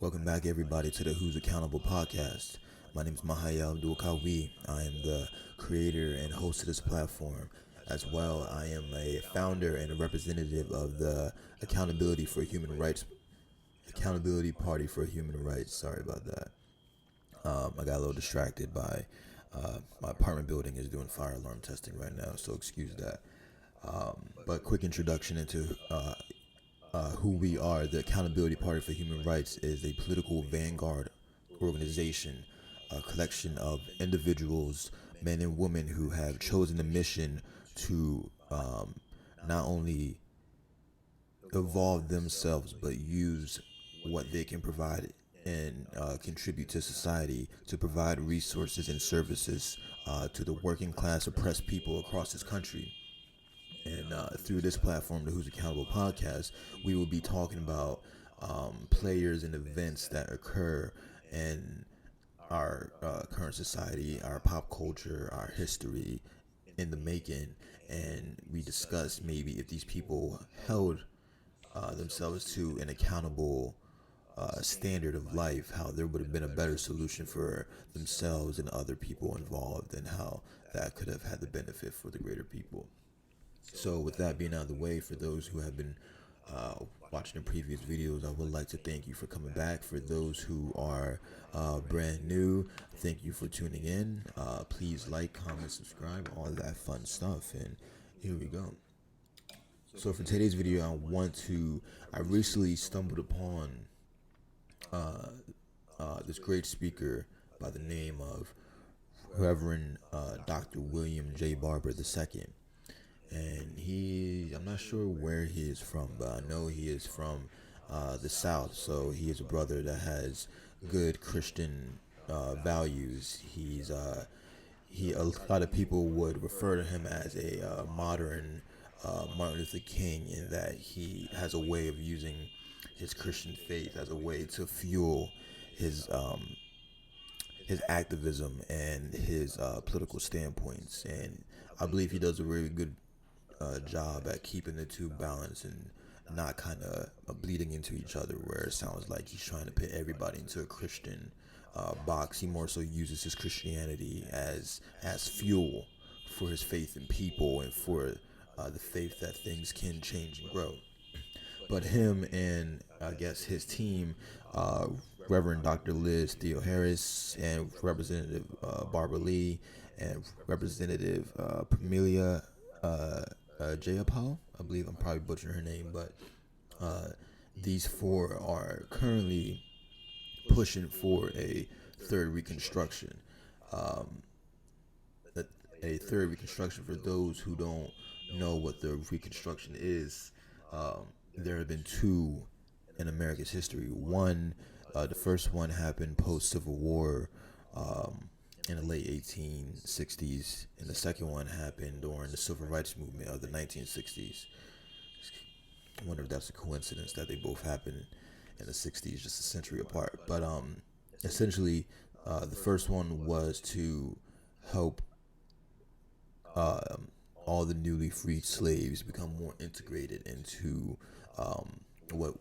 Welcome back, everybody, to the Who's Accountable podcast. My name is Mahaya Abdul Kawi. I am the creator and host of this platform. As well, I am a founder and a representative of the Accountability Party for Human Rights. Sorry about that. I got a little distracted by my apartment building is doing fire alarm testing right now, so excuse that. But quick introduction into who we are. The Accountability Party for Human Rights is a political vanguard organization, a collection of individuals, men and women who have chosen the mission to not only evolve themselves but use what they can provide and contribute to society to provide resources and services to the working class oppressed people across this country. And through this platform, the Who's Accountable podcast, we will be talking about players and events that occur in our current society, our pop culture, our history in the making. And we discuss maybe if these people held themselves to an accountable standard of life, how there would have been a better solution for themselves and other people involved, and how that could have had the benefit for the greater people. So with that being out of the way, for those who have been watching the previous videos, I would like to thank you for coming back. For those who are brand new, thank you for tuning in. Please like, comment, subscribe, all that fun stuff. And here we go. So for today's video, I recently stumbled upon this great speaker by the name of Reverend Dr. William J. Barber II. And I'm not sure where he is from, but I know he is from the South. So he is a brother that has good Christian values. A lot of people would refer to him as a modern Martin Luther King, in that he has a way of using his Christian faith as a way to fuel his activism and his political standpoints. And I believe he does a very good job at keeping the two balanced and not kind of bleeding into each other, where it sounds like he's trying to put everybody into a Christian box. He more so uses his Christianity as fuel for his faith in people and for the faith that things can change and grow. But him and I guess his team, Reverend Dr. Liz Theo Harris and Representative Barbara Lee and Representative Pamelia Jayapal, I believe I'm probably butchering her name, but these four are currently pushing for a third Reconstruction. A third Reconstruction, for those who don't know what the Reconstruction is, there have been two in America's history. The first one happened post-Civil War in the late 1860s, and the second one happened during the Civil Rights Movement of the 1960s. I wonder if that's a coincidence that they both happened in the 60s, just a century apart. But essentially, the first one was to help all the newly freed slaves become more integrated into what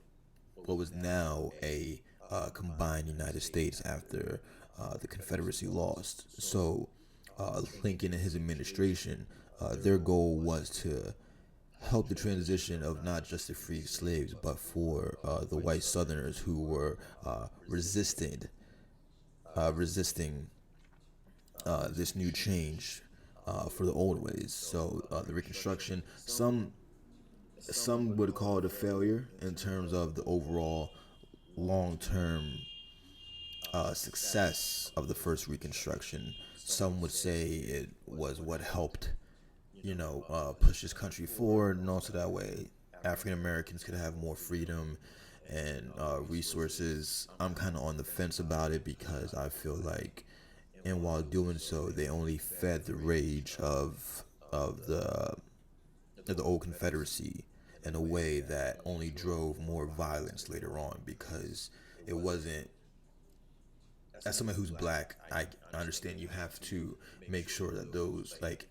was now a combined United States after the Confederacy lost. So Lincoln and his administration, their goal was to help the transition of not just the freed slaves, but for the white Southerners who were resisting this new change for the old ways. So the Reconstruction, some would call it a failure in terms of the overall long-term success of the first Reconstruction. Some would say it was what helped, push this country forward, and also that way African Americans could have more freedom and resources. I'm kind of on the fence about it, because I feel like, and while doing so, they only fed the rage of the old Confederacy in a way that only drove more violence later on, because it wasn't. As somebody who's black, I understand you have to make sure that those, like,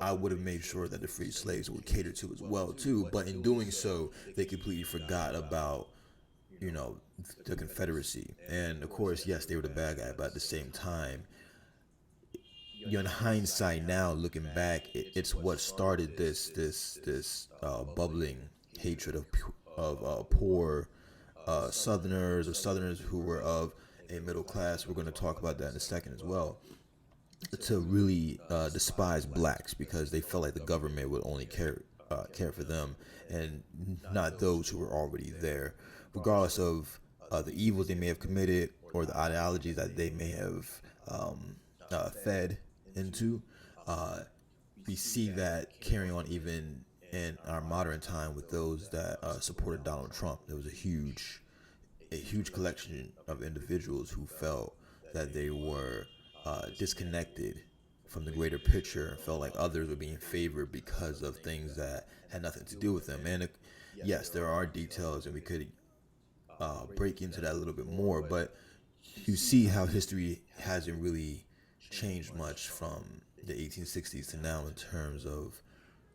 I would have made sure that the free slaves were catered to as well too, but in doing so, they completely forgot about the Confederacy. And of course, yes, they were the bad guy, but at the same time, in hindsight now, looking back, it's what started this bubbling hatred of poor Southerners, or Southerners who were of a middle class. We're going to talk about that in a second as well. To really despise blacks because they felt like the government would only care for them and not those who were already there, regardless of the evils they may have committed or the ideologies that they may have fed into. We see that carrying on even in our modern time with those that supported Donald Trump. There was a huge collection of individuals who felt that they were disconnected from the greater picture and felt like others were being favored because of things that had nothing to do with them. And yes, there are details, and we could break into that a little bit more, but you see how history hasn't really changed much from the 1860s to now in terms of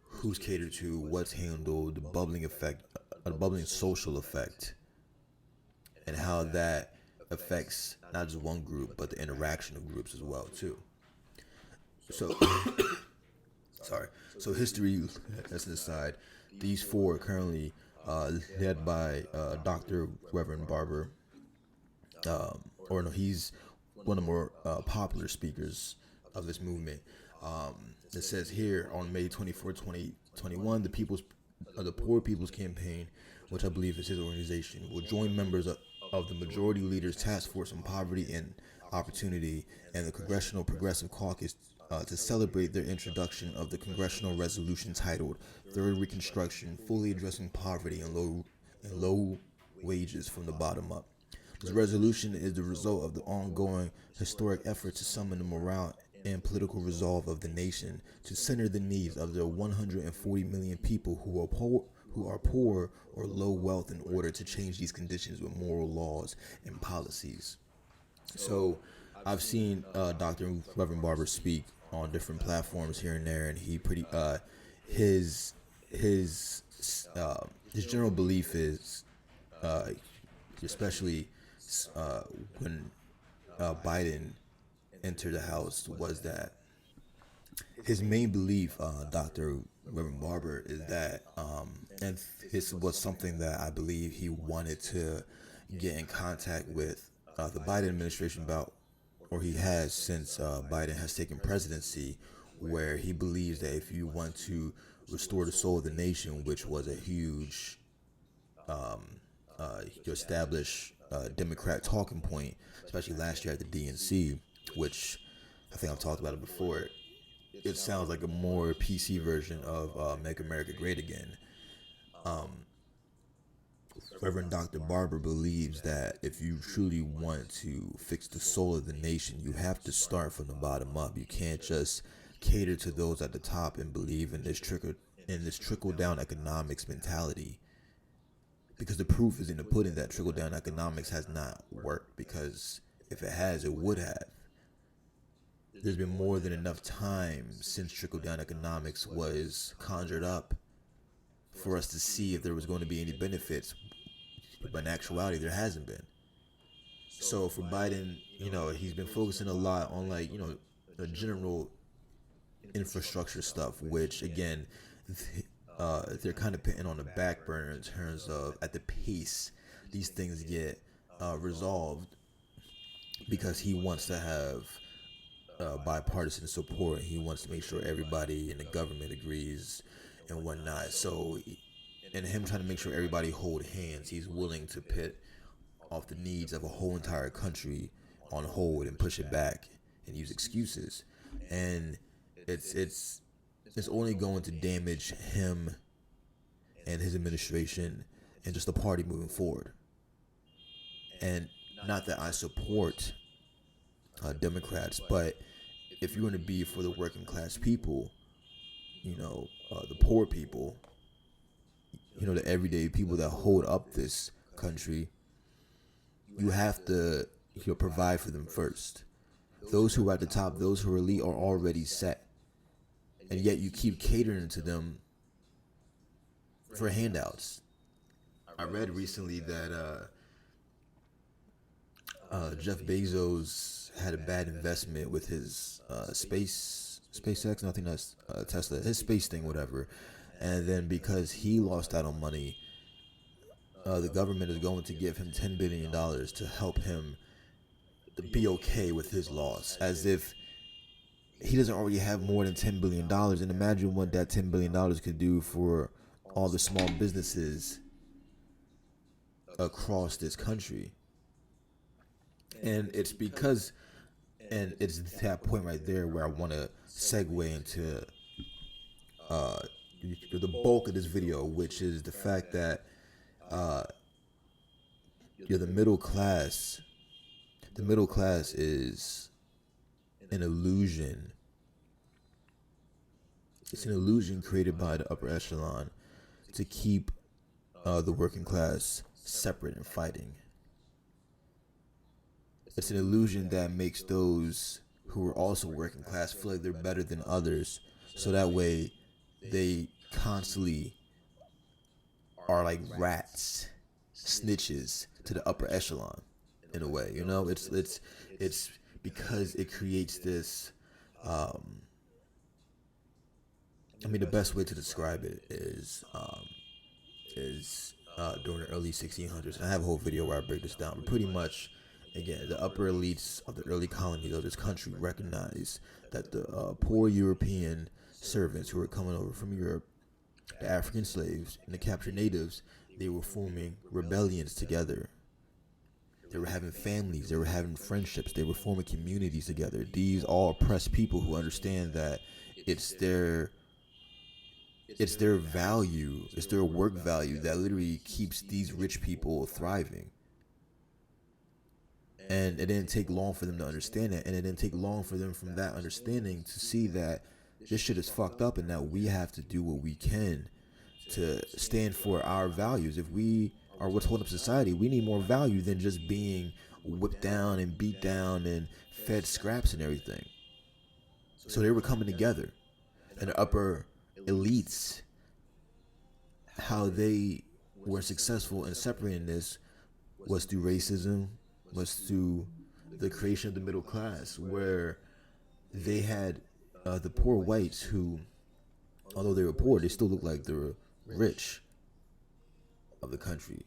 who's catered to, what's handled, the bubbling effect, the bubbling social effect, and how that affects not just one group but the interaction of groups as well too. So so history, that's an aside. These four are currently led by Dr. Reverend Barber, he's one of the more popular speakers of this movement. It says here on May 24, 2021, the Poor People's Campaign, which I believe is his organization, will join members of the Majority Leaders Task Force on Poverty and Opportunity and the Congressional Progressive Caucus to celebrate their introduction of the congressional resolution titled Third Reconstruction, fully addressing poverty and low wages from the bottom up. This resolution is the result of the ongoing historic effort to summon the morale and political resolve of the nation to center the needs of the 140 million people who are poor or low wealth in order to change these conditions with moral laws and policies. So I've seen Dr. Reverend Barber speak on different platforms here and there, and he his general belief is, especially when Biden entered the House, was that his main belief, Dr. Reverend Barber, is that, and this was something that I believe he wanted to get in contact with the Biden administration about, or he has since Biden has taken presidency, where he believes that if you want to restore the soul of the nation, which was a huge established Democrat talking point, especially last year at the DNC, which I think I've talked about it before. It sounds like a more PC version of Make America Great Again. Reverend Dr. Barber believes that if you truly want to fix the soul of the nation, you have to start from the bottom up. You can't just cater to those at the top and believe in this trickle down economics mentality, because the proof is in the pudding that trickle down economics has not worked, because if it has, it would have. There's been more than enough time since trickle down economics was conjured up for us to see if there was going to be any benefits, but in actuality there hasn't been. So for Biden, he's been focusing a lot on the general infrastructure stuff, which again they're kind of putting on the back burner in terms of at the pace these things get resolved, because he wants to have bipartisan support. He wants to make sure everybody in the government agrees and whatnot. So, and him trying to make sure everybody hold hands, he's willing to put off the needs of a whole entire country on hold and push it back and use excuses. And it's only going to damage him and his administration and just the party moving forward. And not that I support Democrats, but if you want to be for the working class people, the poor people, the everyday people that hold up this country, you have to provide for them first. Those who are at the top, those who are elite, are already set, and yet you keep catering to them for handouts. I read recently that Jeff Bezos had a bad investment with his SpaceX, and I think that's Tesla, his space thing, whatever. And then because he lost out on money, the government is going to give him $10 billion to help him to be okay with his loss, as if he doesn't already have more than $10 billion. And imagine what that $10 billion could do for all the small businesses across this country. And it's because, and it's that point right there where I want to segue into the bulk of this video, which is the fact that you're the middle class. The middle class is an illusion. It's an illusion created by the upper echelon to keep the working class separate and fighting. It's an illusion that makes those who are also working class feel like they're better than others, so that way they constantly are like rats, snitches to the upper echelon in a way. You know, it's because it creates this. I mean, the best way to describe it is during the early 1600s. And I have a whole video where I break this down. But pretty much, again, the upper elites of the early colonies of this country recognized that the poor European servants who were coming over from Europe, the African slaves, and the captured natives, they were forming rebellions together. They were having families, they were having friendships, they were forming communities together. These all oppressed people who understand that it's their value, it's their work value that literally keeps these rich people thriving. And it didn't take long for them to understand it, and it didn't take long for them from that understanding to see that this shit is fucked up and that we have to do what we can to stand for our values. If we are what's holding up society, we need more value than just being whipped down and beat down and fed scraps and everything. So they were coming together. And the upper elites, how they were successful in separating this was through racism, was through the creation of the middle class, where they had the poor whites who, although they were poor, they still looked like they were rich of the country.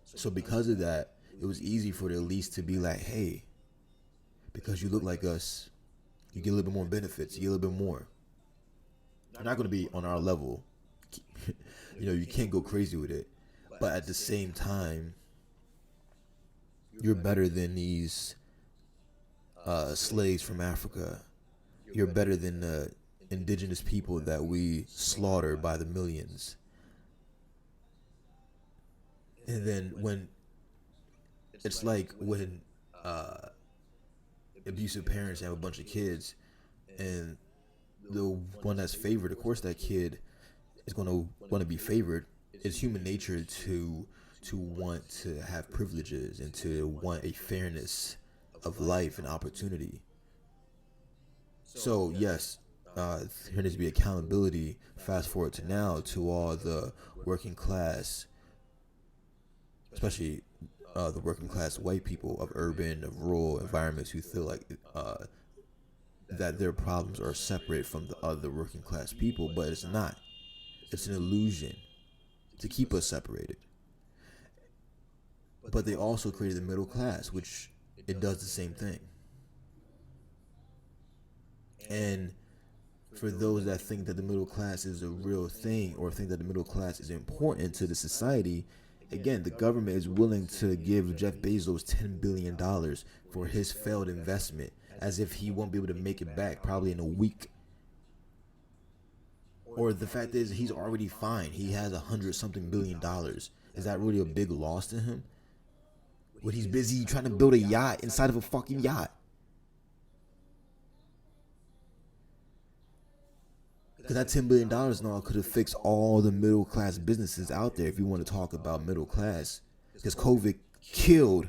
So because of that, it was easy for the elites to be like, hey, because you look like us, you get a little bit more benefits, you get a little bit more. You're not going to be on our level. You know, you can't go crazy with it. But at the same time, you're better than these slaves from Africa. You're better than the indigenous people that we slaughter by the millions. And then when it's like when abusive parents have a bunch of kids, and the one that's favored, of course that kid is going to want to be favored. It's human nature to want to have privileges and to want a fairness of life and opportunity. So yes, there needs to be accountability. Fast forward to now, to all the working class, especially the working class white people of urban, of rural environments who feel like that their problems are separate from the other working class people, but it's not. It's an illusion to keep us separated. But they also created the middle class, which it does the same thing. And for those that think that the middle class is a real thing, or think that the middle class is important to the society, again, the government is willing to give Jeff Bezos $10 billion for his failed investment, as if he won't be able to make it back probably in a week. Or the fact is, he's already fine. He has $100-something billion. Is that really a big loss to him? When he's busy trying to build a yacht inside of a fucking yacht. Because that $10 billion now could have fixed all the middle class businesses out there, if you want to talk about middle class. Because COVID killed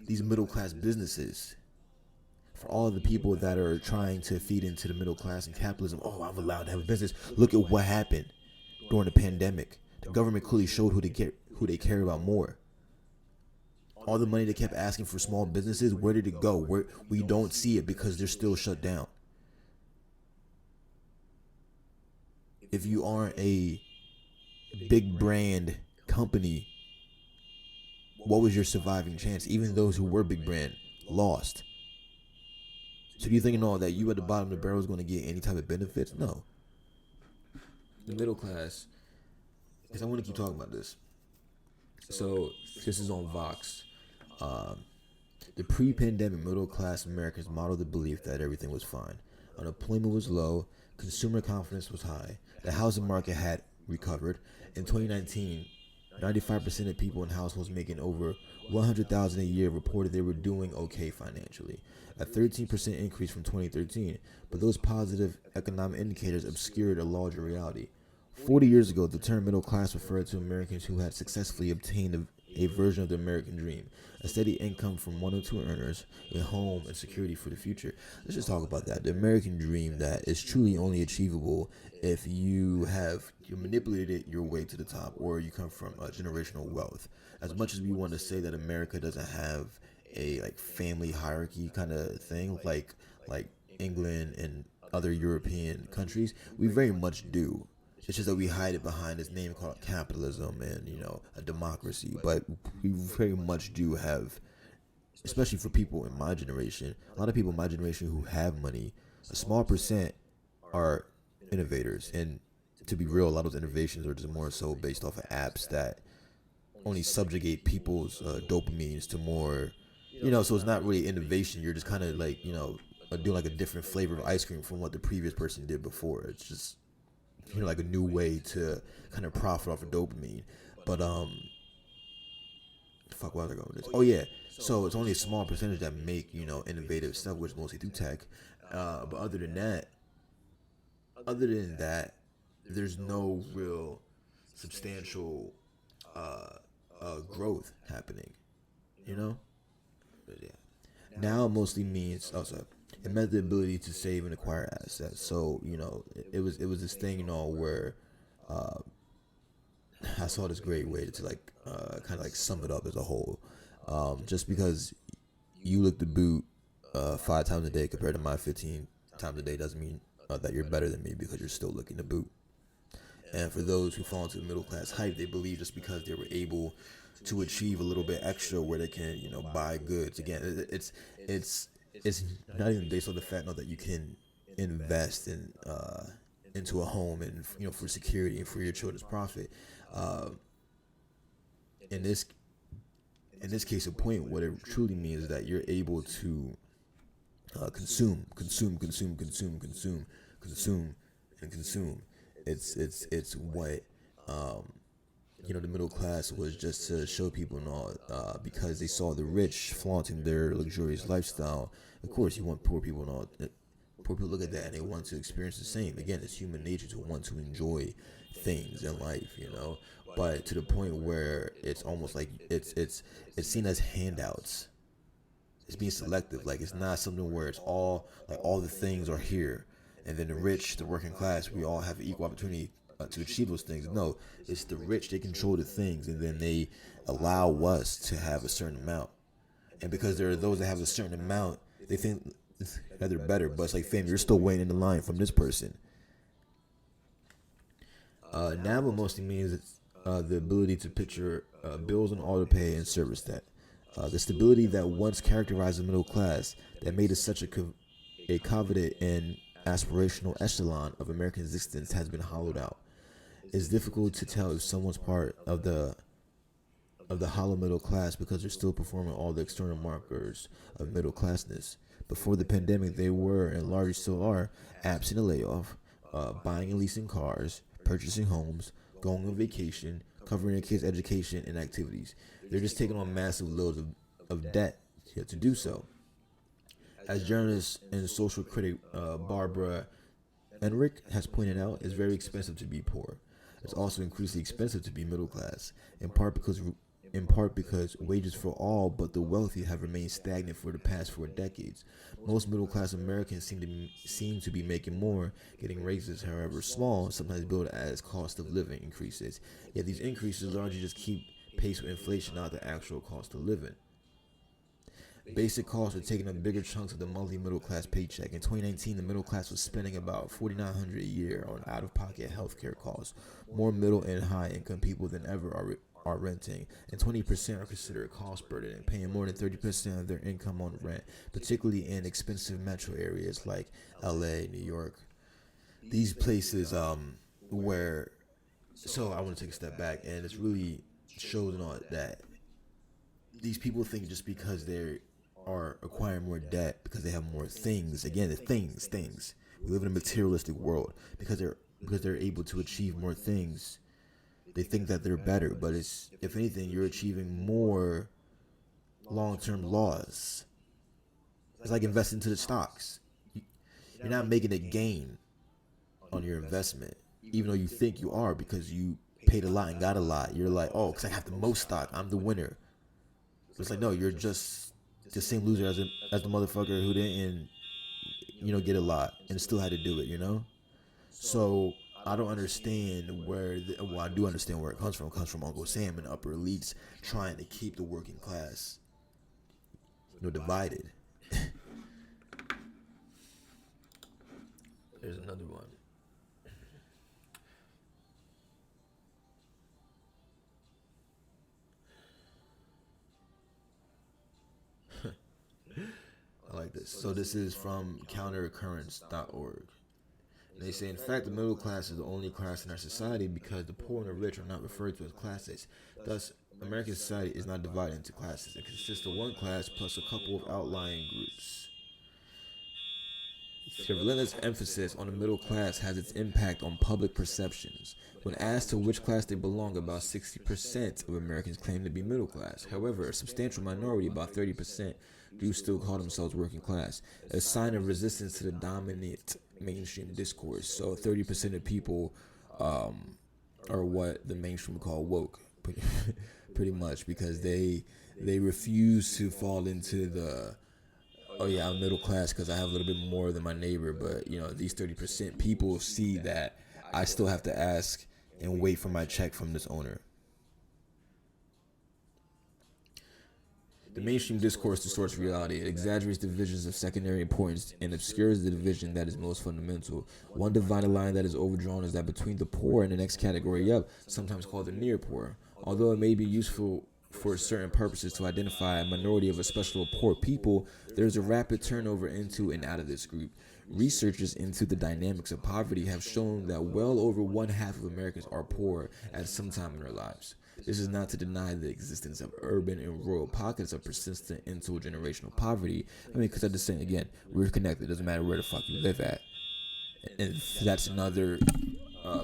these middle class businesses. For all the people that are trying to feed into the middle class and capitalism, oh, I'm allowed to have a business. Look at what happened during the pandemic. The government clearly showed who they care about more. All the money they kept asking for small businesses, where did it go? Where we don't see it because they're still shut down. If you aren't a big brand company, what was your surviving chance? Even those who were big brand lost. So do you think that you at the bottom of the barrel is going to get any type of benefits? No. The middle class, because I want to keep talking about this. So this is on Vox. The pre-pandemic middle class Americans modeled the belief that everything was fine. Unemployment was low, consumer confidence was high, the housing market had recovered. In 2019, 95% of people in households making over $100,000 a year reported they were doing okay financially, a 13% increase from 2013. But those positive economic indicators obscured a larger reality. 40 years ago, the term middle class referred to Americans who had successfully obtained a version of the American dream, a steady income from one or two earners, a home, and security for the future. Let's just talk about that. The American dream that is truly only achievable if you manipulated your way to the top, or you come from generational wealth. As much as we want to say that America doesn't have a family hierarchy kind of thing, like England and other European countries, we very much do. It's just that we hide it behind this name called capitalism and, a democracy. But we very much do have, especially for people in my generation, a lot of people in my generation who have money, a small percent are innovators. And to be real, a lot of those innovations are just more so based off of apps that only subjugate people's dopamines to more, so it's not really innovation. You're just kind of doing a different flavor of ice cream from what the previous person did before. It's just, a new way to kind of profit off of dopamine. But fuck, where was I going with this? Oh yeah, so it's only a small percentage that make innovative stuff, which is mostly through tech. But other than that, there's no real substantial growth happening. But yeah. Now it mostly means also it meant the ability to save and acquire assets. So it was this thing where I saw this great way to kind of sum it up as a whole. Just because you look the boot 5 times a day compared to my 15 times a day doesn't mean that you're better than me, because you're still looking to boot. And for those who fall into the middle class hype, they believe just because they were able to achieve a little bit extra where they can buy goods. Again, it's not even based on the fact that you can invest into a home and for security and for your children's profit. In this case of point, what it truly means is that you're able to consume, and consume. It's what the middle class was just to show people and all, because they saw the rich flaunting their luxurious lifestyle. Of course, you want poor people and all. Poor people look at that and they want to experience the same. Again, it's human nature to want to enjoy things in life, but to the point where it's almost like it's seen as handouts. It's being selective. It's not something where it's all the things are here, and then the rich, the working class, we all have equal opportunity to achieve those things. No, it's the rich. They control the things, and then they allow us to have a certain amount. And because there are those that have a certain amount, they think that they're better. But it's like, fam, you're still waiting in the line from this person. Now what mostly means it's the ability to picture bills and auto pay and service debt. The stability that once characterized the middle class, that made it such a coveted and aspirational echelon of American existence, has been hollowed out. It's difficult to tell if someone's part of the hollow middle class because they're still performing all the external markers of middle classness. Before the pandemic, they were, and largely still are, absent a layoff, buying and leasing cars, purchasing homes, going on vacation, covering their kids' education and activities. They're just taking on massive loads of debt to do so. As journalist and social critic Barbara Enrick has pointed out, it's very expensive to be poor. It's also increasingly expensive to be middle class, in part because wages for all but the wealthy have remained stagnant for the past 4 decades. Most middle class Americans seem to be making more, getting raises, however small, sometimes billed as cost of living increases. Yet these increases largely just keep pace with inflation, not the actual cost of living. Basic costs are taking up bigger chunks of the monthly middle class paycheck. In 2019, the middle class was spending about $4,900 a year on out-of-pocket healthcare costs. More middle and high-income people than ever are renting, and 20% are considered a cost burden and paying more than 30% of their income on rent, particularly in expensive metro areas like LA, New York. These places where, so I want to take a step back, and it's really shows on that these people think just because they are acquiring more debt because they have more things. Again, the things. We live in a materialistic world because they're able to achieve more things. They think that they're better, but it's, if anything, you're achieving more long-term loss. It's like investing into the stocks. You're not making a gain on your investment, even though you think you are because you paid a lot and got a lot. You're like, oh, because I have the most stock, I'm the winner. It's like, no, you're just the same loser as the motherfucker who didn't, get a lot and still had to do it. So I don't understand well, I do understand where it comes from. It comes from Uncle Sam and upper elites trying to keep the working class, divided. There's another one. I like this. So this is from counteroccurrence.org. They say, in fact, the middle class is the only class in our society because the poor and the rich are not referred to as classes. Thus, American society is not divided into classes. It consists of one class plus a couple of outlying groups. The relentless emphasis on the middle class has its impact on public perceptions. When asked to which class they belong, about 60% of Americans claim to be middle class. However, a substantial minority, about 30%, do still call themselves working class, a sign of resistance to the dominant mainstream discourse. So 30% of people are what the mainstream would call woke, pretty much, because they refuse to fall into the, oh yeah, I'm middle class because I have a little bit more than my neighbor. But these 30% people see that I still have to ask and wait for my check from this owner. The mainstream discourse distorts reality. It exaggerates divisions of secondary importance and obscures the division that is most fundamental. One dividing line that is overdrawn is that between the poor and the next category up, sometimes called the near poor. Although it may be useful for certain purposes to identify a minority of a special poor people, there is a rapid turnover into and out of this group. Researchers into the dynamics of poverty have shown that well over one half of Americans are poor at some time in their lives. This is not to deny the existence of urban and rural pockets of persistent intergenerational poverty. Because at the same, again, we're connected. It doesn't matter where the fuck you live at. And that's another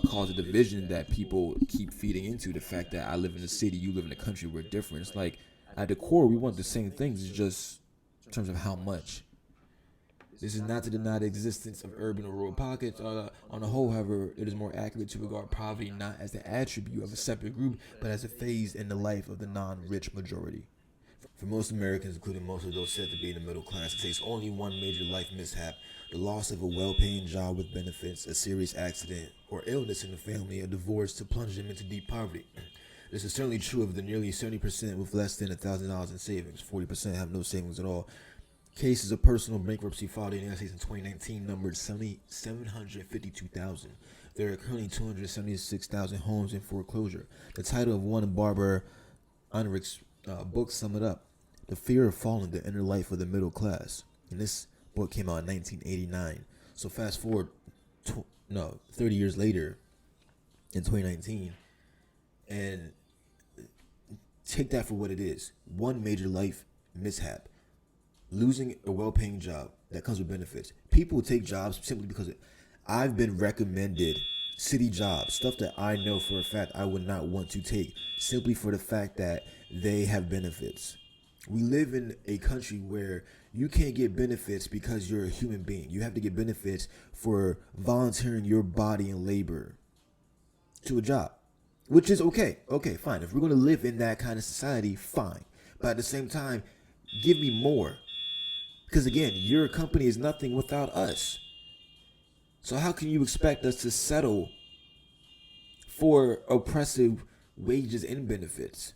cause of division that people keep feeding into. The fact that I live in the city, you live in the country, we're different. It's like, at the core, we want the same things. It's just in terms of how much. This is not to deny the existence of urban or rural pockets. On the whole, however, it is more accurate to regard poverty not as the attribute of a separate group, but as a phase in the life of the non-rich majority. For most Americans, including most of those said to be in the middle class, it takes only one major life mishap: the loss of a well-paying job with benefits, a serious accident, or illness in the family, a divorce, to plunge them into deep poverty. This is certainly true of the nearly 70% with less than $1,000 in savings. 40% have no savings at all. Cases of personal bankruptcy filed in the United States in 2019 numbered 752,000. There are currently 276,000 homes in foreclosure. The title of one of Barbara Unrich's books sum it up: The Fear of Falling, the Inner Life of the Middle Class. And this book came out in 1989. So fast forward 30 years later in 2019, and take that for what it is. One major life mishap: losing a well-paying job that comes with benefits. People take jobs simply because I've been recommended city jobs, stuff that I know for a fact I would not want to take, simply for the fact that they have benefits. We live in a country where you can't get benefits because you're a human being. You have to get benefits for volunteering your body and labor to a job, which is okay. Okay, fine. If we're going to live in that kind of society, fine. But at the same time, give me more. Because again, your company is nothing without us. So how can you expect us to settle for oppressive wages and benefits?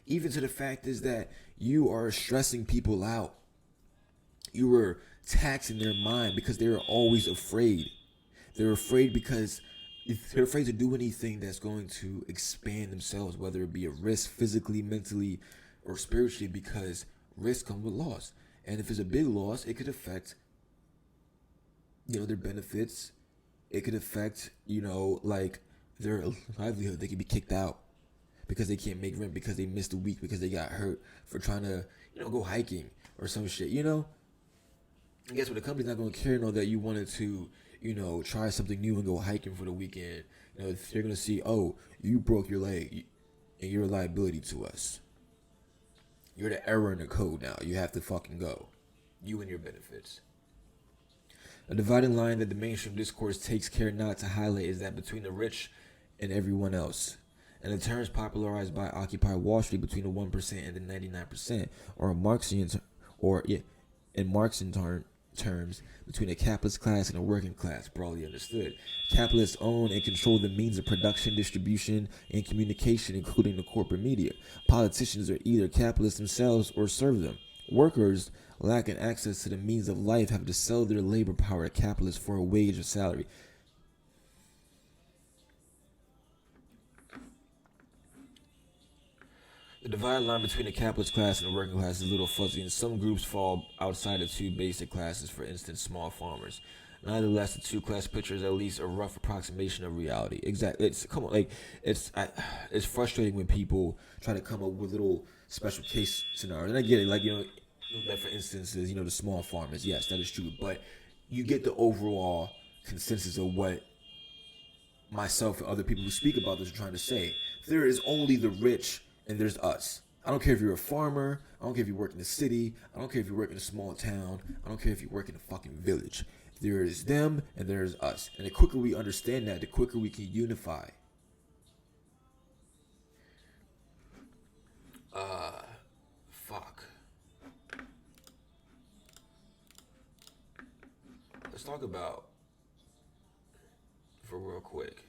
Even to the fact is that You are stressing people out. You are taxing their mind because they're always afraid. They're afraid because they're afraid to do anything that's going to expand themselves, whether it be a risk physically, mentally, or spiritually, because risk comes with loss. And if it's a big loss, it could affect, their benefits. It could affect, like their livelihood. They could be kicked out because they can't make rent, because they missed a week, because they got hurt for trying to, go hiking or some shit. And guess what? The company's not going to care, that you wanted to, try something new and go hiking for the weekend. They're going to see, oh, you broke your leg and you're a liability to us. You're the error in the code now. You have to fucking go. You and your benefits. A dividing line that the mainstream discourse takes care not to highlight is that between the rich and everyone else. And the terms popularized by Occupy Wall Street between the 1% and the 99%, or in Marxian terms, between a capitalist class and a working class, broadly understood. Capitalists own and control the means of production, distribution, and communication, including the corporate media. Politicians are either capitalists themselves or serve them. Workers, lacking access to the means of life, have to sell their labor power to capitalists for a wage or salary. The divided line between the capitalist class and the working class is a little fuzzy, and some groups fall outside the two basic classes, for instance, small farmers. Nonetheless, the two-class picture is at least a rough approximation of reality. Exactly. It's frustrating when people try to come up with little special case scenarios, and I get it. Like like for instance, is the small farmers. Yes, that is true, but you get the overall consensus of what myself and other people who speak about this are trying to say. There is only the rich and there's us. I don't care if you're a farmer. I don't care if you work in the city. I don't care if you work in a small town. I don't care if you work in a fucking village. There is them and there's us. And the quicker we understand that, the quicker we can unify. Fuck. Let's talk about, for real quick,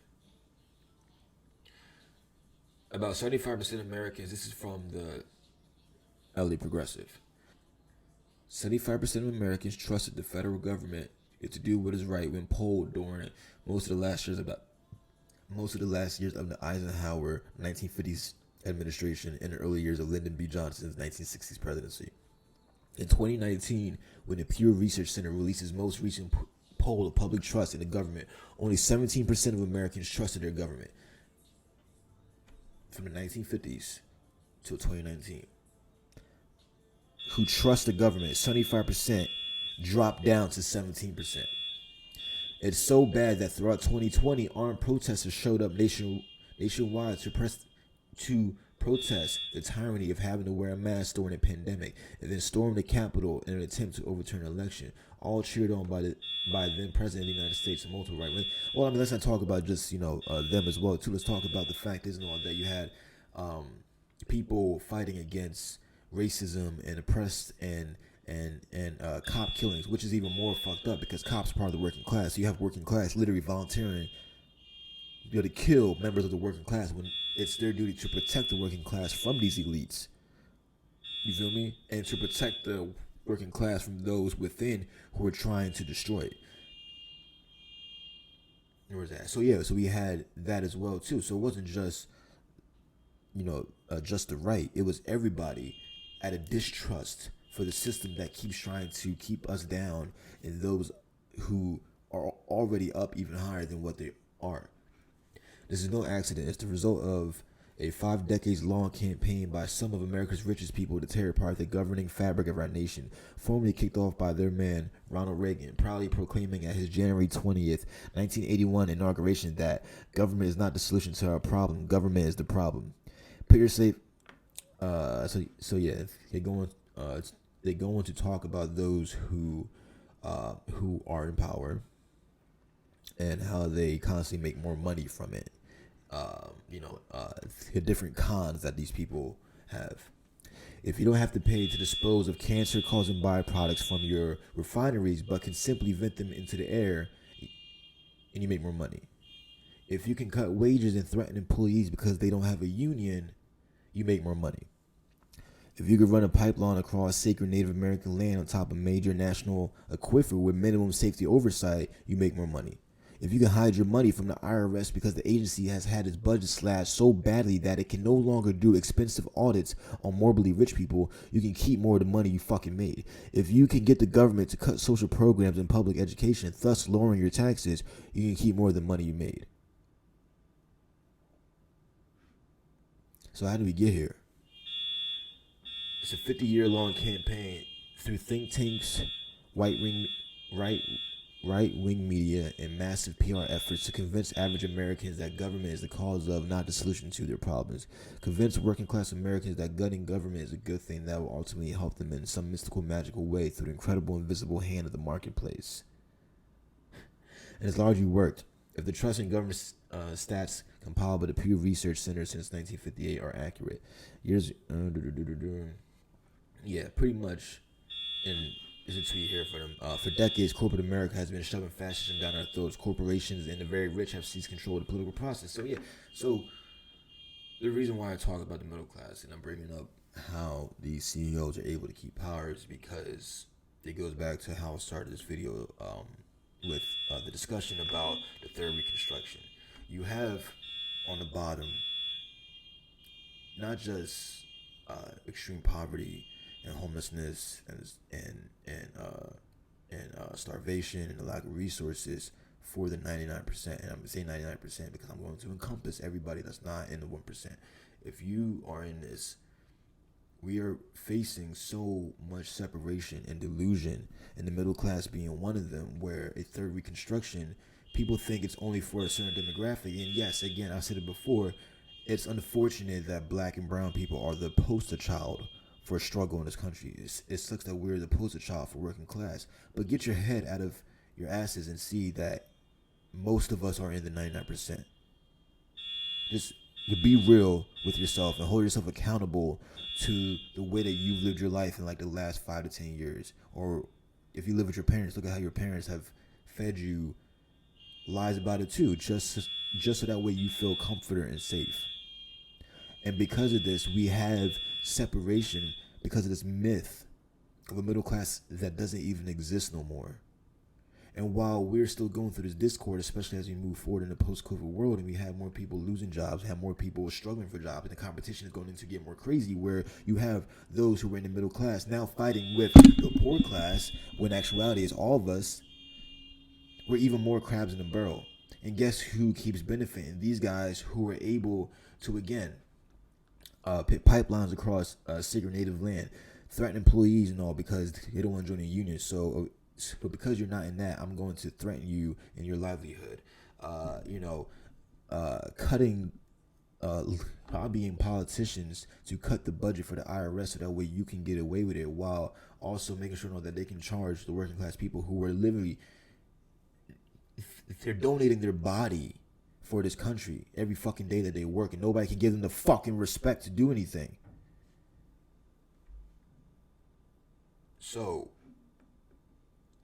about 75% of Americans, this is from the LA Progressive. 75% of Americans trusted the federal government to do what is right when polled during most of the last years of the Eisenhower 1950s administration and the early years of Lyndon B. Johnson's 1960s presidency. In 2019, when the Pew Research Center released its most recent poll of public trust in the government, only 17% of Americans trusted their government. From the 1950s till 2019, who trust the government, 75% dropped down to 17%. It's so bad that throughout 2020, armed protesters showed up nationwide to protest the tyranny of having to wear a mask during a pandemic, and then stormed the Capitol in an attempt to overturn an election, all cheered on by then President of the United States and multiple right wing. Well, I mean, let's not talk about just them as well too. Let's talk about the fact is that you had people fighting against racism and oppressed and cop killings, which is even more fucked up because cops are part of the working class. So you have working class literally volunteering to kill members of the working class when it's their duty to protect the working class from these elites. You feel me? And to protect the working class from those within who are trying to destroy it. Where was that? So yeah, so we had that as well too. So it wasn't just just the right. It was everybody at a distrust for the system that keeps trying to keep us down, and those who are already up even higher than what they are. This is no accident. It's the result of a 5 decades long campaign by some of America's richest people to tear apart the governing fabric of our nation, formally kicked off by their man, Ronald Reagan, proudly proclaiming at his January 20th, 1981 inauguration that government is not the solution to our problem, government is the problem. Put your safe. So yeah, they go on to talk about those who are in power and how they constantly make more money from it. The different cons that these people have. If you don't have to pay to dispose of cancer-causing byproducts from your refineries, but can simply vent them into the air, and you make more money. If you can cut wages and threaten employees because they don't have a union, you make more money. If you could run a pipeline across sacred Native American land on top of major national aquifer with minimum safety oversight, you make more money. If you can hide your money from the IRS because the agency has had its budget slashed so badly that it can no longer do expensive audits on morbidly rich people, you can keep more of the money you fucking made. If you can get the government to cut social programs and public education, thus lowering your taxes, you can keep more of the money you made. So how do we get here? It's a 50-year-long campaign through think tanks, right-wing media, and massive PR efforts to convince average Americans that government is the cause of, not the solution to, their problems. Convince working-class Americans that gutting government is a good thing that will ultimately help them in some mystical, magical way through the incredible invisible hand of the marketplace. And it's largely worked. If the trust in government stats compiled by the Pew Research Center since 1958 are accurate, yeah, pretty much. And there's a tweet here for them. For decades, corporate America has been shoving fascism down our throats. Corporations and the very rich have seized control of the political process. So yeah, so the reason why I talk about the middle class and I'm bringing up how these CEOs are able to keep power is because it goes back to how I started this video with the discussion about the Third Reconstruction. You have on the bottom not just extreme poverty and homelessness and starvation and the lack of resources for the 99%. And I'm going to say 99% because I'm going to encompass everybody that's not in the 1%. If you are in this, we are facing so much separation and delusion, and the middle class being one of them, where a Third Reconstruction, people think it's only for a certain demographic. And yes, again, I said it before, it's unfortunate that black and brown people are the poster child for struggle in this country. It sucks that we're the poster child for working class. But get your head out of your asses and see that most of us are in the 99%. Just be real with yourself and hold yourself accountable to the way that you've lived your life in like the last 5 to 10 years. Or if you live with your parents, look at how your parents have fed you lies about it too, just so that way you feel comforted and safe. And because of this, we have separation because of this myth of a middle class that doesn't even exist no more. And while we're still going through this discord, especially as we move forward in the post-COVID world, and we have more people losing jobs, have more people struggling for jobs, and the competition is going to get more crazy, where you have those who are in the middle class now fighting with the poor class, when in actuality it's all of us. We're even more crabs in the barrel. And guess who keeps benefiting? These guys who are able to, again, put pipelines across sacred native land, threaten employees and all because they don't want to join a union. So, but because you're not in that, I'm going to threaten you in your livelihood. Cutting, lobbying politicians to cut the budget for the IRS so that way you can get away with it, while also making sure that they can charge the working class people who are literally, they're donating their body for this country every fucking day that they work, and nobody can give them the fucking respect to do anything. So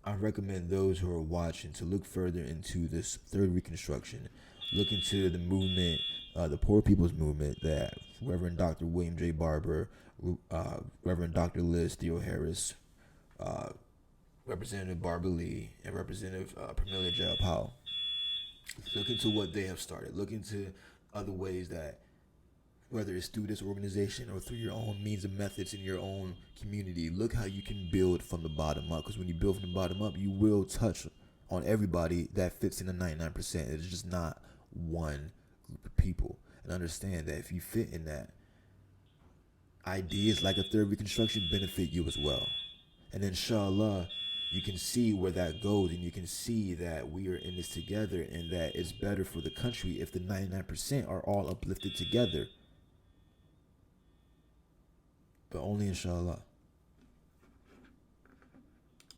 I recommend those who are watching to look further into this Third Reconstruction. Look into the movement, the Poor People's Movement that Reverend Dr. William J. Barber, Reverend Dr. Liz Theo Harris, Representative Barbara Lee, and Representative Pramila Jayapal. Look into what they have started. Look into other ways that, whether it's through this organization or through your own means and methods in your own community, look how you can build from the bottom up. Because when you build from the bottom up, you will touch on everybody that fits in the 99%. It's just not one group of people. And understand that if you fit in that, ideas like a Third Reconstruction benefit you as well. And inshallah, you can see where that goes, and you can see that we are in this together, and that it's better for the country if the 99% are all uplifted together. But only inshallah.